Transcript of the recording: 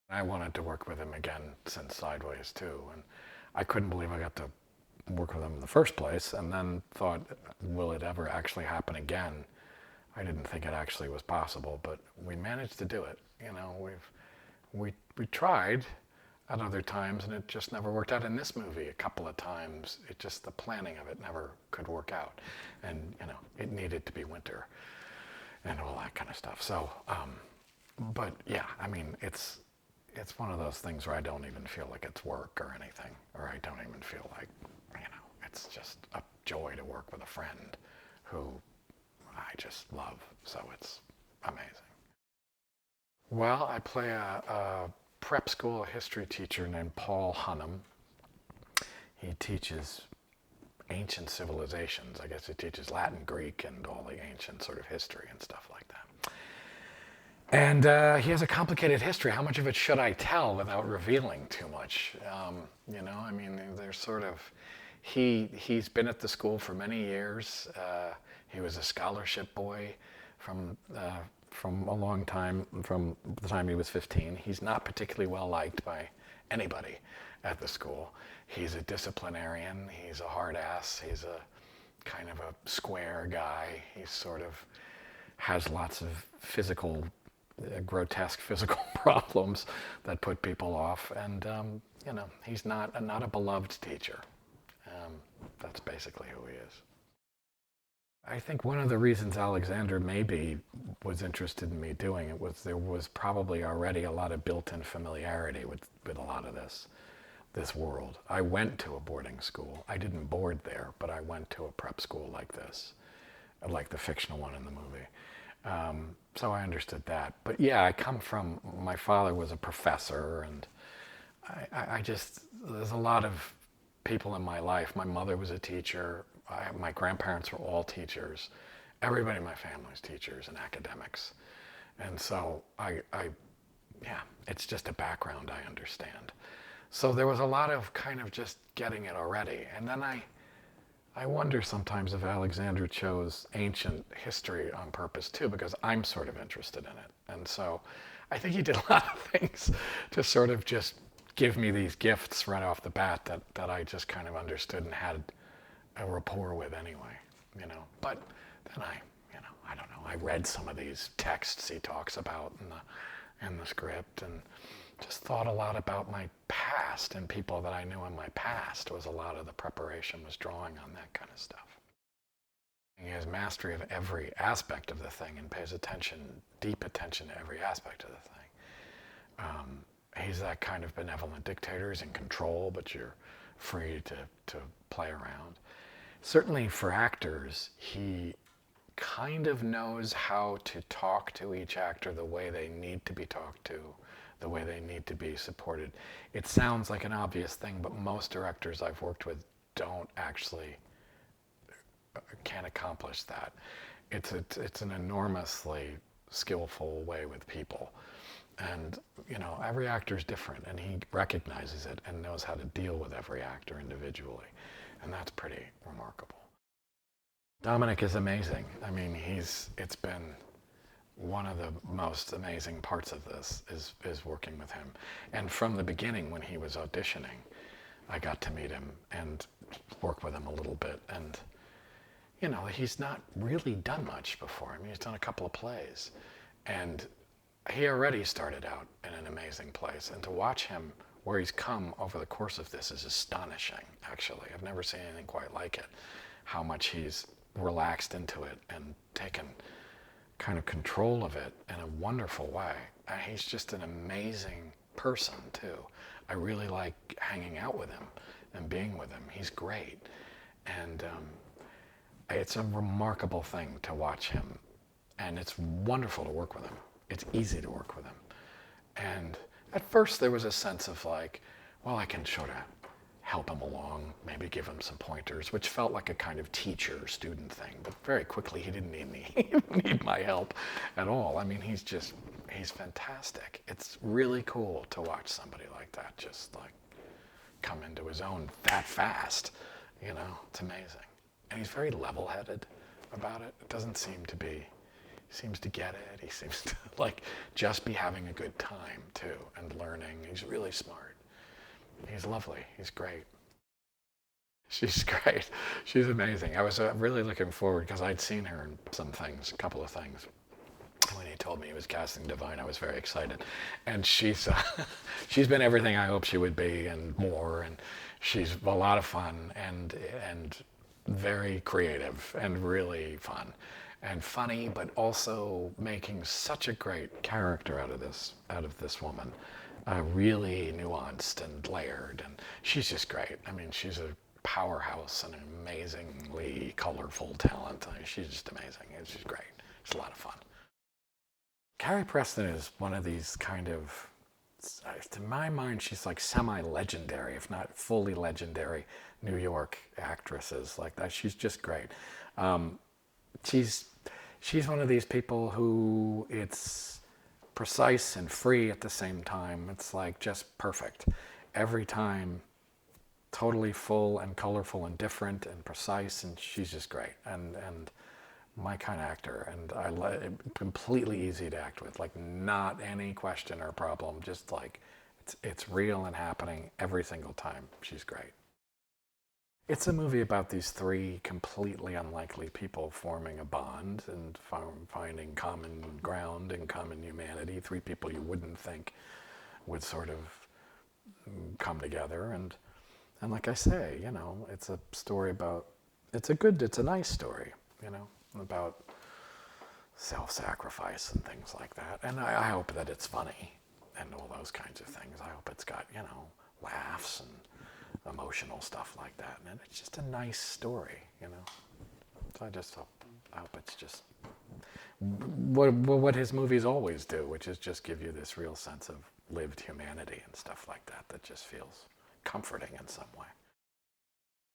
I wanted to work with him again since Sideways too, and I couldn't believe I got to work with him in the first place, and then thought, will it ever actually happen again? I didn't think it actually was possible, but we managed to do it. You know, we tried at other times, and it just never worked out. In this movie, a couple of times, it just, the planning of it never could work out, and you know, it needed to be winter and all that kind of stuff. So, but yeah, I mean, it's one of those things where I don't even feel like it's work or anything, or I don't even feel like, you know, it's just a joy to work with a friend who I just love. So it's amazing. Well, I play a prep school history teacher named Paul Hunham. He teaches ancient civilizations. I guess he teaches Latin, Greek, and all the ancient sort of history and stuff like that. And he has a complicated history. How much of it should I tell without revealing too much? You know, I mean, there's sort of, he's been at the school for many years. He was a scholarship boy from a long time, from the time he was 15. He's not particularly well liked by anybody at the school. He's a disciplinarian. He's a hard ass. He's a kind of a square guy. He sort of has lots of grotesque physical problems that put people off, and you know, he's not a beloved teacher. That's basically who he is. I think one of the reasons Alexander maybe was interested in me doing it was there was probably already a lot of built-in familiarity with a lot of this world. I went to a boarding school. I didn't board there, but I went to a prep school like this, like the fictional one in the movie. So I understood that. But yeah, I come from, my father was a professor, and I just, there's a lot of people in my life. My mother was a teacher. My grandparents were all teachers. Everybody in my family is teachers and academics. And so yeah, it's just a background I understand. So there was a lot of kind of just getting it already. And then I wonder sometimes if Alexander chose ancient history on purpose too, because I'm sort of interested in it. And so I think he did a lot of things to sort of just give me these gifts right off the bat that I just kind of understood and had a rapport with anyway, you know. But then I don't know, I read some of these texts he talks about in the script, and just thought a lot about my past and people that I knew in my past. Was a lot of the preparation was drawing on that kind of stuff. He has mastery of every aspect of the thing and pays attention, deep attention to every aspect of the thing. He's that kind of benevolent dictator. He's in control, but you're free to play around. Certainly for actors, he kind of knows how to talk to each actor the way they need to be talked to, the way they need to be supported. It sounds like an obvious thing, but most directors I've worked with don't actually, can't accomplish that. It's an enormously skillful way with people. And, you know, every actor is different, and he recognizes it and knows how to deal with every actor individually. And that's pretty remarkable. Dominic is amazing. I mean, it's been one of the most amazing parts of this is working with him. And from the beginning, when he was auditioning, I got to meet him and work with him a little bit. And, you know, he's not really done much before. I mean, he's done a couple of plays. And he already started out in an amazing place. And to watch him, where he's come over the course of this, is astonishing, actually. I've never seen anything quite like it. How much he's relaxed into it and taken kind of control of it in a wonderful way. And he's just an amazing person, too. I really like hanging out with him and being with him. He's great. And it's a remarkable thing to watch him. And it's wonderful to work with him. It's easy to work with him. And at first there was a sense of like, well, I can sort of help him along, maybe give him some pointers, which felt like a kind of teacher-student thing. But very quickly he didn't need my help at all. I mean, he's fantastic. It's really cool to watch somebody like that just like come into his own that fast, you know. It's amazing. And he's very level-headed about it. It doesn't seem to be seems to get it. He seems to like just be having a good time too and learning. He's really smart. He's lovely. He's great. She's great. She's amazing. I was really looking forward because I'd seen her in some things, a couple of things. When he told me he was casting Divine, I was very excited. And she's she's been everything I hoped she would be and more. And she's a lot of fun and very creative and really fun and funny, but also making such a great character out of this woman. Really nuanced and layered, and she's just great. I mean, she's a powerhouse and an amazingly colorful talent. I mean, she's just amazing. It's just great. It's a lot of fun. Carrie Preston is one of these kind of, to my mind, she's like semi-legendary, if not fully legendary, New York actresses like that. She's just great. She's one of these people who it's precise and free at the same time. It's like just perfect. Every time, totally full and colorful and different and precise, and she's just great. And my kind of actor, and completely easy to act with, like not any question or problem, just like it's real and happening every single time. She's great. It's a movie about these three completely unlikely people forming a bond and finding common ground and common humanity. Three people you wouldn't think would sort of come together. And like I say, you know, it's a story about, it's a nice story, you know, about self-sacrifice and things like that. And I hope that it's funny and all those kinds of things. I hope it's got, you know, laughs and emotional stuff like that. And it's just a nice story, you know. So I hope it's just what his movies always do, which is just give you this real sense of lived humanity and stuff like that, that just feels comforting in some way.